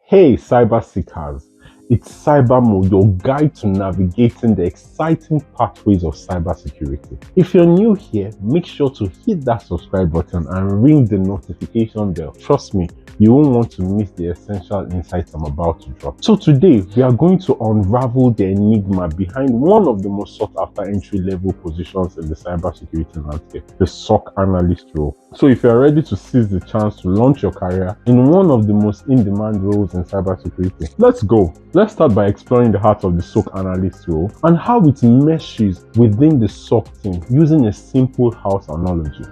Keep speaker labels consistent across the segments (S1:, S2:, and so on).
S1: Hey cyber seekers, it's Cyber Mode, your guide to navigating the exciting pathways of cybersecurity. If you're new here, make sure to hit that subscribe button and ring the notification bell. Trust me, you won't want to miss the essential insights I'm about to drop. So today, we are going to unravel the enigma behind one of the most sought after entry-level positions in the cybersecurity landscape, the SOC Analyst role. So if you're ready to seize the chance to launch your career in one of the most in-demand roles in cybersecurity, let's go. Let's start by exploring the heart of the SOC Analyst role and how it meshes within the SOC team using a simple house analogy.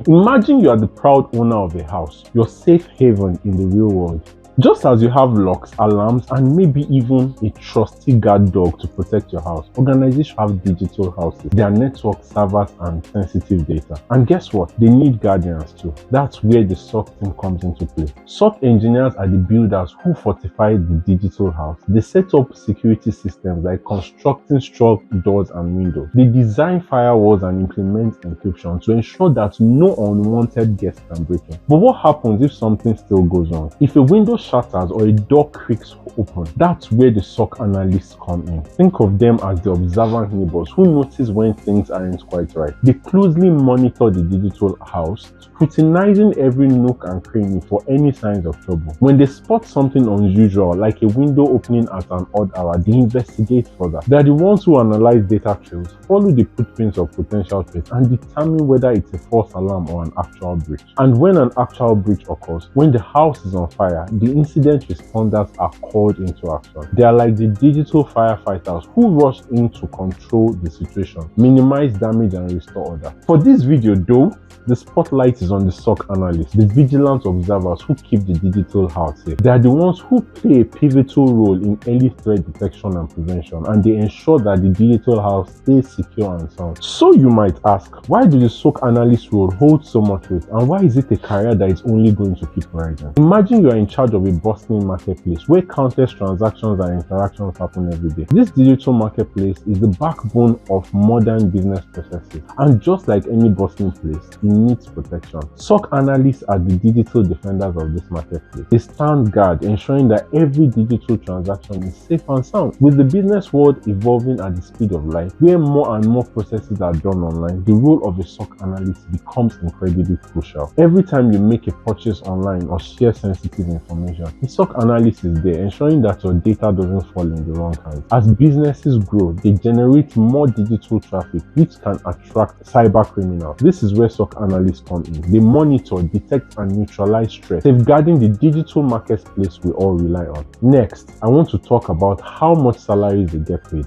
S1: Imagine you are the proud owner of a house, your safe haven in the real world. Just as you have locks, alarms, and maybe even a trusty guard dog to protect your house, organizations have digital houses, their network, servers, and sensitive data. And guess what? They need guardians too. That's where the SOC team comes into play. SOC engineers are the builders who fortify the digital house. They set up security systems like constructing strong doors and windows. They design firewalls and implement encryption to ensure that no unwanted guests can break in. But what happens if something still goes wrong? If a window shatters or a door creaks open, that's where the SOC analysts come in. Think of them as the observant neighbors who notice when things aren't quite right. They closely monitor the digital house, scrutinizing every nook and cranny for any signs of trouble. When they spot something unusual, like a window opening at an odd hour, they investigate further. They are the ones who analyze data trails, follow the footprints of potential threats, and determine whether it's a false alarm or an actual breach. And when an actual breach occurs, when the house is on fire, the incident responders are called into action. They are like the digital firefighters who rush in to control the situation, minimize damage, and restore order. For this video though, the spotlight is on the SOC analysts, the vigilant observers who keep the digital house safe. They are the ones who play a pivotal role in early threat detection and prevention, and they ensure that the digital house stays secure and sound. So you might ask, why do the SOC analyst role hold so much weight, and why is it a career that is only going to keep rising? Imagine you are in charge of a bustling marketplace where countless transactions and interactions happen every day. This digital marketplace is the backbone of modern business processes, and just like any bustling place, it needs protection. SOC analysts are the digital defenders of this marketplace. They stand guard, ensuring that every digital transaction is safe and sound. With the business world evolving at the speed of light, where more and more processes are done online, the role of a SOC analyst becomes incredibly crucial. Every time you make a purchase online or share sensitive information, the SOC analyst is there, ensuring that your data doesn't fall in the wrong hands. As businesses grow, they generate more digital traffic, which can attract cyber criminals. This is where SOC analysts come in. They monitor, detect, and neutralize threats, safeguarding the digital marketplace we all rely on. Next, I want to talk about how much salaries they get paid.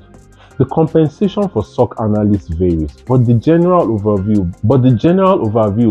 S1: The compensation for SOC analysts varies, but the general overview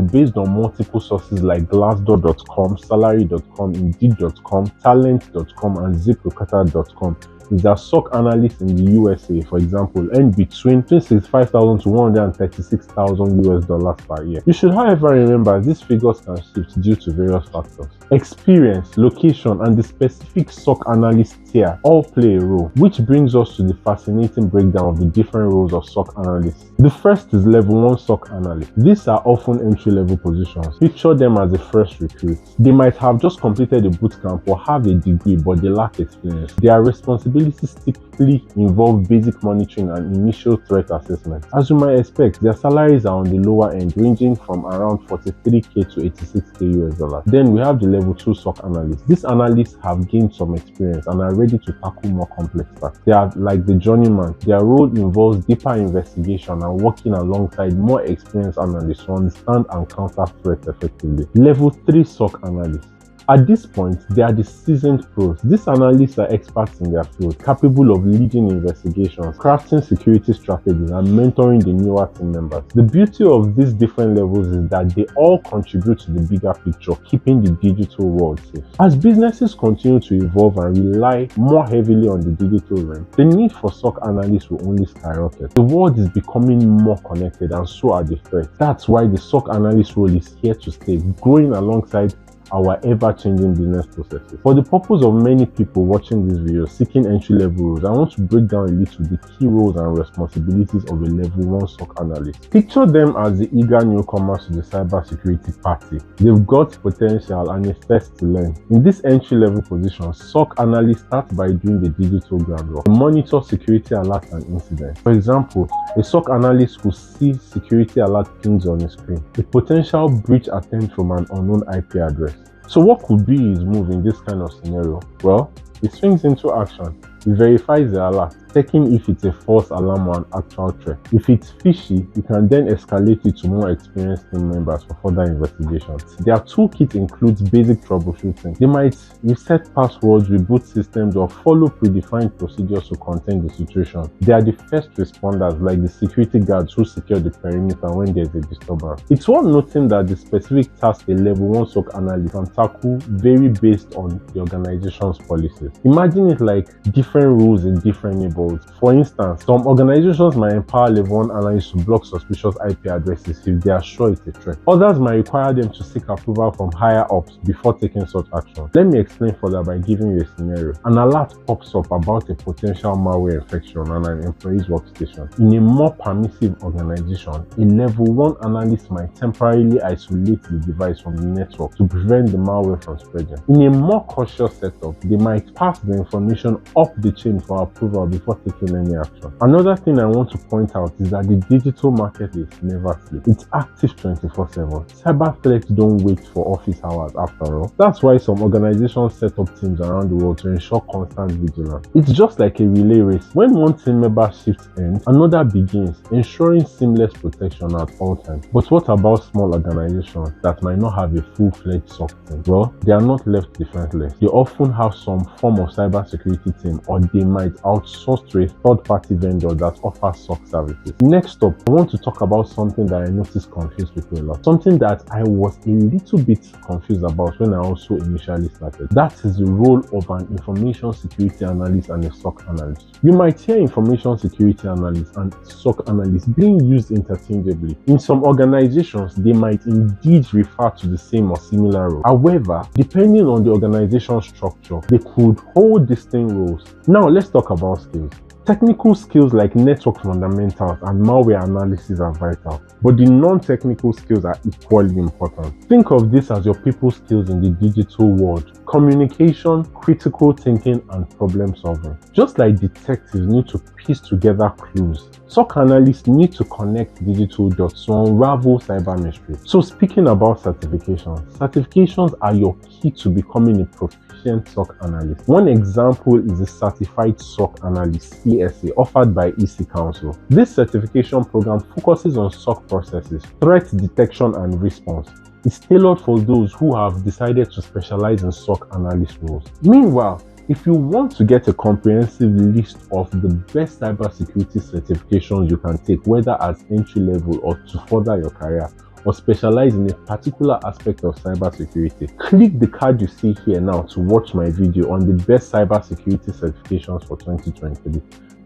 S1: based on multiple sources like Glassdoor.com, Salary.com, Indeed.com, Talent.com, and ZipRecruiter.com is that SOC analysts in the USA, for example, earn between $65,000 to $136,000 per year. You should, however, remember these figures can shift due to various factors. Experience, location, and the specific SOC analyst tier all play a role, which brings us to the fascinating breakdown of the different roles of SOC analysts. The first is level 1 SOC analyst. These are often entry-level positions. Picture them as the first recruits. They might have just completed a bootcamp or have a degree, but they lack experience. Their responsibilities typically involve basic monitoring and initial threat assessment. As you might expect, their salaries are on the lower end, ranging from around $43K to $86K US. Then we have the level 2 SOC analysts. These analysts have gained some experience and are ready to tackle more complex tasks. They are like the journeyman. Their role involves deeper investigation and working alongside more experienced analysts to understand and counter threats effectively. Level 3 SOC analysts. At this point, they are the seasoned pros. These analysts are experts in their field, capable of leading investigations, crafting security strategies, and mentoring the newer team members. The beauty of these different levels is that they all contribute to the bigger picture, keeping the digital world safe. As businesses continue to evolve and rely more heavily on the digital realm, the need for SOC analysts will only skyrocket. The world is becoming more connected, and so are the threats. That's why the SOC analyst role is here to stay, growing alongside our ever-changing business processes. For the purpose of many people watching this video seeking entry-level roles, I want to break down a little the key roles and responsibilities of a level 1 SOC analyst. Picture them as the eager newcomers to the cybersecurity party. They've got potential and a thirst to learn. In this entry-level position, SOC analysts start by doing the digital groundwork. They monitor security alerts and incidents. For example, a SOC analyst will see security alert pings on a screen, a potential breach attempt from an unknown IP address. So what could be his move in this kind of scenario? Well, he swings into action. He verifies the alert, checking if it's a false alarm or an actual threat. If it's fishy, you can then escalate it to more experienced team members for further investigations. Their toolkit includes basic troubleshooting. They might reset passwords, reboot systems, or follow predefined procedures to contain the situation. They are the first responders, like the security guards who secure the perimeter when there's a disturbance. It's worth noting that the specific task a level 1 SOC analyst can tackle vary based on the organization's policies. Imagine it like different rules in different neighborhoods. For instance, some organizations might empower level 1 analysts to block suspicious IP addresses if they are sure it's a threat. Others might require them to seek approval from higher ups before taking such action. Let me explain further by giving you a scenario. An alert pops up about a potential malware infection on an employee's workstation. In a more permissive organization, a level 1 analyst might temporarily isolate the device from the network to prevent the malware from spreading. In a more cautious setup, they might pass the information up the chain for approval before taking any action. Another thing I want to point out is that the digital marketplace never sleeps. It's active 24/7. Cyber threats don't wait for office hours after all. That's why some organizations set up teams around the world to ensure constant vigilance. It's just like a relay race. When one team member shifts ends, another begins, ensuring seamless protection at all times. But what about small organizations that might not have a full-fledged SOC team? Well, they are not left defenseless. They often have some form of cybersecurity team, or they might outsource to a third-party vendor that offers SOC services. Next up, I want to talk about something that I noticed confused people a lot. Something that I was a little bit confused about when I also initially started. That is the role of an information security analyst and a SOC analyst. You might hear information security analyst and SOC analyst being used interchangeably. In some organizations, they might indeed refer to the same or similar role. However, depending on the organization structure, they could hold distinct roles. Now, let's talk about skills. Technical skills like network fundamentals and malware analysis are vital, but the non-technical skills are equally important. Think of this as your people skills in the digital world: communication, critical thinking, and problem solving. Just like detectives need to piece together clues, SOC analysts need to connect digital dots to unravel cyber mystery. So speaking about certifications are your key to becoming a proficient SOC analyst. One example is the Certified SOC Analyst (CSA) offered by EC Council. This certification program focuses on SOC processes, threat detection and response. It's tailored for those who have decided to specialize in SOC analyst roles. Meanwhile, if you want to get a comprehensive list of the best cybersecurity certifications you can take, whether as entry level or to further your career, or specialize in a particular aspect of cybersecurity, click the card you see here now to watch my video on the best cybersecurity certifications for 2023.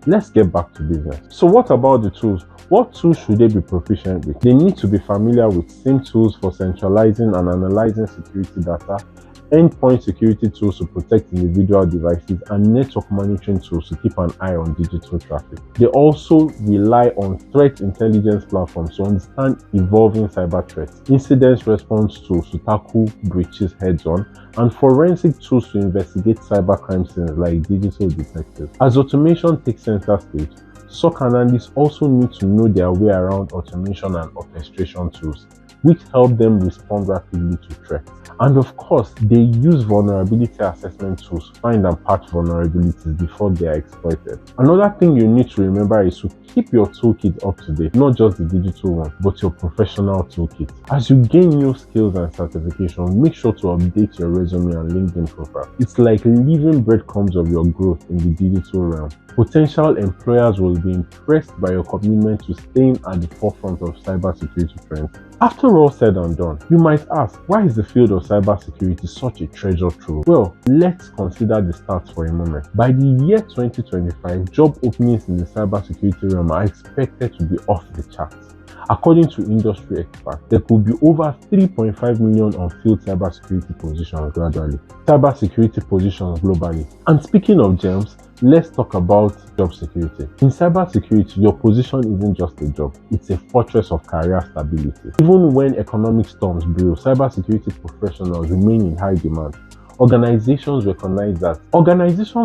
S1: Let's get back to business. So what about the tools? What tools should they be proficient with? They need to be familiar with SIEM tools for centralizing and analyzing security data, endpoint security tools to protect individual devices, and network monitoring tools to keep an eye on digital traffic. They also rely on threat intelligence platforms to understand evolving cyber threats, incident response tools to tackle breaches heads-on, and forensic tools to investigate cybercrime scenes like digital detectives. As automation takes center stage, SOC analysts also need to know their way around automation and orchestration tools, which help them respond rapidly to threats. And of course, they use vulnerability assessment tools to find and patch vulnerabilities before they are exploited. Another thing you need to remember is to keep your toolkit up to date, not just the digital one, but your professional toolkit. As you gain new skills and certifications, make sure to update your resume and LinkedIn profile. It's like leaving breadcrumbs of your growth in the digital realm. Potential employers will be impressed by your commitment to staying at the forefront of cybersecurity trends. After all said and done, you might ask, why is the field of cybersecurity such a treasure trove? Well, let's consider the stats for a moment. By the year 2025, job openings in the cybersecurity realm are expected to be off the charts. According to industry experts, there could be over 3.5 million unfilled cybersecurity positions gradually. Cybersecurity positions globally. And speaking of gems, let's talk about job security. In cybersecurity, your position isn't just a job, it's a fortress of career stability. Even when economic storms brew, cybersecurity professionals remain in high demand. Organizations recognize that regardless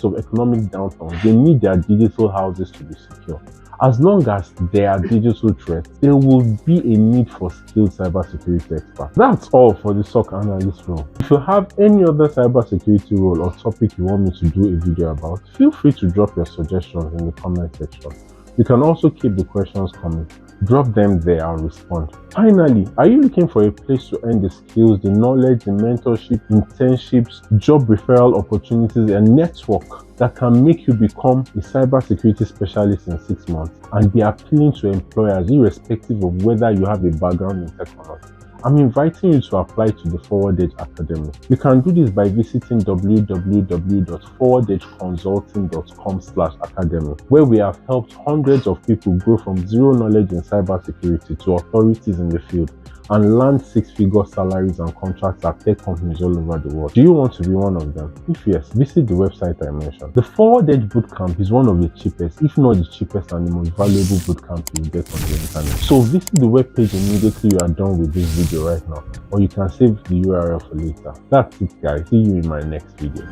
S1: of economic downturn, they need their digital houses to be secure. As long as there are digital threats, there will be a need for skilled cybersecurity experts. That's all for the SOC analyst role. If you have any other cybersecurity role or topic you want me to do a video about, feel free to drop your suggestions in the comment section. You can also keep the questions coming. Drop them there and respond. Finally, are you looking for a place to earn the skills, the knowledge, the mentorship, internships, job referral opportunities, and network that can make you become a cybersecurity specialist in 6 months and be appealing to employers irrespective of whether you have a background in tech or not? I'm inviting you to apply to the Forward Edge Academy. You can do this by visiting www.forwardedgeconsulting.com/academy, where we have helped hundreds of people grow from zero knowledge in cybersecurity to authorities in the field and land 6-figure salaries and contracts at tech companies all over the world. Do you want to be one of them? If yes, visit the website I mentioned. The Forward Edge Bootcamp is one of the cheapest, if not the cheapest and the most valuable bootcamp you get on the internet. So visit the webpage immediately you are done with this video right now, or you can save the URL for later. That's it guys, see you in my next video.